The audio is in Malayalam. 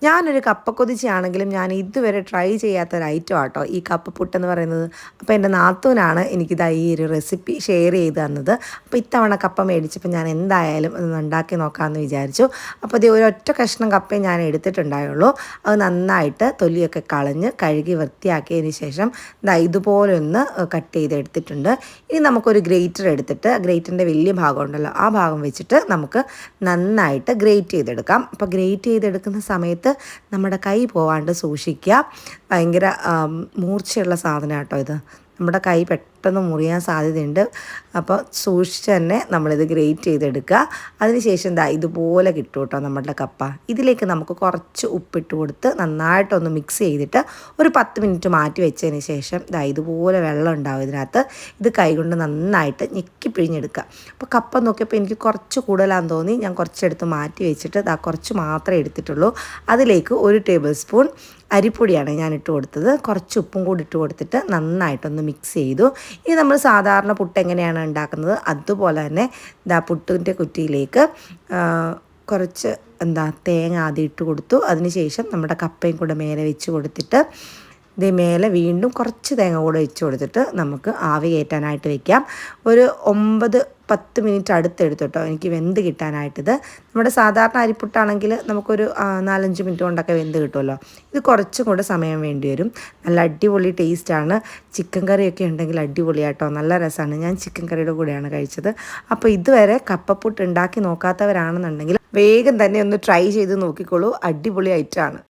ഞാനൊരു കപ്പക്കൊതിച്ചയാണെങ്കിലും ഞാൻ ഇതുവരെ ട്രൈ ചെയ്യാത്തൊരു ഐറ്റം ആട്ടോ ഈ കപ്പപ്പുട്ടെന്ന് പറയുന്നത്. അപ്പോൾ എൻ്റെ നാത്തൂനാണ് എനിക്കിത് ഈ ഒരു റെസിപ്പി ഷെയർ ചെയ്ത് തന്നത്. അപ്പോൾ ഇത്തവണ കപ്പ മേടിച്ചപ്പോൾ ഞാൻ എന്തായാലും ഒന്ന് ഉണ്ടാക്കി നോക്കാമെന്ന് വിചാരിച്ചു. അപ്പോൾ ഇത് ഒരൊറ്റ കഷ്ണം കപ്പയും ഞാൻ എടുത്തിട്ടുണ്ടായുള്ളൂ. അത് നന്നായിട്ട് തൊലിയൊക്കെ കളഞ്ഞ് കഴുകി വൃത്തിയാക്കിയതിന് ശേഷം ഇതുപോലെ ഒന്ന് കട്ട് ചെയ്തെടുത്തിട്ടുണ്ട്. ഇനി നമുക്കൊരു ഗ്രേറ്റർ എടുത്തിട്ട് ഗ്രേറ്ററിൻ്റെ വലിയ ഭാഗം ഉണ്ടല്ലോ ആ ഭാഗം വെച്ചിട്ട് നമുക്ക് നന്നായിട്ട് ഗ്രേറ്റ് ചെയ്തെടുക്കാം. അപ്പോൾ ഗ്രേറ്റ് ചെയ്തെടുക്കുന്ന സമയത്ത് നമ്മുടെ കൈ പോവാണ്ട് സൂക്ഷിക്കുക. ഭയങ്കര മൂർച്ചയുള്ള സാധനം കേട്ടോ ഇത്. നമ്മുടെ കൈ പെട്ടെന്ന് മുറിയാൻ സാധ്യതയുണ്ട്. അപ്പോൾ സൂക്ഷിച്ച് തന്നെ നമ്മളിത് ഗ്രേറ്റ് ചെയ്തെടുക്കുക. അതിനുശേഷം ഇതുപോലെ കിട്ടും കേട്ടോ നമ്മുടെ കപ്പ. ഇതിലേക്ക് നമുക്ക് കുറച്ച് ഉപ്പിട്ട് കൊടുത്ത് നന്നായിട്ടൊന്ന് മിക്സ് ചെയ്തിട്ട് ഒരു 10 മിനിറ്റ് മാറ്റി വെച്ചതിന് ശേഷം ഇതുപോലെ വെള്ളം ഉണ്ടാവും ഇതിനകത്ത്. ഇത് കൈകൊണ്ട് നന്നായിട്ട് ഞെക്കി പിഴിഞ്ഞെടുക്കുക. അപ്പോൾ കപ്പ നോക്കിയപ്പോൾ എനിക്ക് കുറച്ച് കൂടുതലാണെന്ന് തോന്നി. ഞാൻ കുറച്ചെടുത്ത് മാറ്റി വെച്ചിട്ട് കുറച്ച് മാത്രമേ എടുത്തിട്ടുള്ളൂ. അതിലേക്ക് 1 ടേബിൾ സ്പൂൺ അരിപ്പൊടിയാണ് ഞാൻ ഇട്ട് കൊടുത്തത്. കുറച്ച് ഉപ്പും കൂടി ഇട്ട് കൊടുത്തിട്ട് നന്നായിട്ടൊന്ന് മിക്സ് ചെയ്തു. ഇനി നമ്മൾ സാധാരണ പുട്ട് എങ്ങനെയാണ് ഉണ്ടാക്കുന്നത് അതുപോലെ തന്നെ പുട്ടിൻ്റെ കുറ്റിയിലേക്ക് കുറച്ച് തേങ്ങ ആദ്യം ഇട്ട് കൊടുത്തു. അതിനുശേഷം നമ്മുടെ കപ്പയും കൂടെ മേലെ വെച്ച് കൊടുത്തിട്ട് ഇതേ മേലെ വീണ്ടും കുറച്ച് തേങ്ങ കൂടെ വെച്ച് കൊടുത്തിട്ട് നമുക്ക് ആവി കയറ്റാനായിട്ട് വെക്കാം. ഒരു 9-10 മിനിറ്റ് അടുത്തെടുത്തു കേട്ടോ എനിക്ക് വെന്ത് കിട്ടാനായിട്ടിത്. നമ്മുടെ സാധാരണ അരിപ്പുട്ടാണെങ്കിൽ നമുക്കൊരു 4-5 മിനിറ്റ് കൊണ്ടൊക്കെ വെന്ത് കിട്ടുമല്ലോ. ഇത് കുറച്ചും കൂടെ സമയം വേണ്ടി വരും. നല്ല അടിപൊളി ടേസ്റ്റാണ്. ചിക്കൻ കറിയൊക്കെ ഉണ്ടെങ്കിൽ അടിപൊളിയാട്ടോ, നല്ല രസമാണ്. ഞാൻ ചിക്കൻ കറിയുടെ കൂടെയാണ് കഴിച്ചത്. അപ്പോൾ ഇതുവരെ കപ്പപ്പുട്ട് ഉണ്ടാക്കി നോക്കാത്തവരാണെന്നുണ്ടെങ്കിൽ വേഗം തന്നെ ഒന്ന് ട്രൈ ചെയ്ത് നോക്കിക്കോളൂ. അടിപൊളി ഐറ്റമാണ്.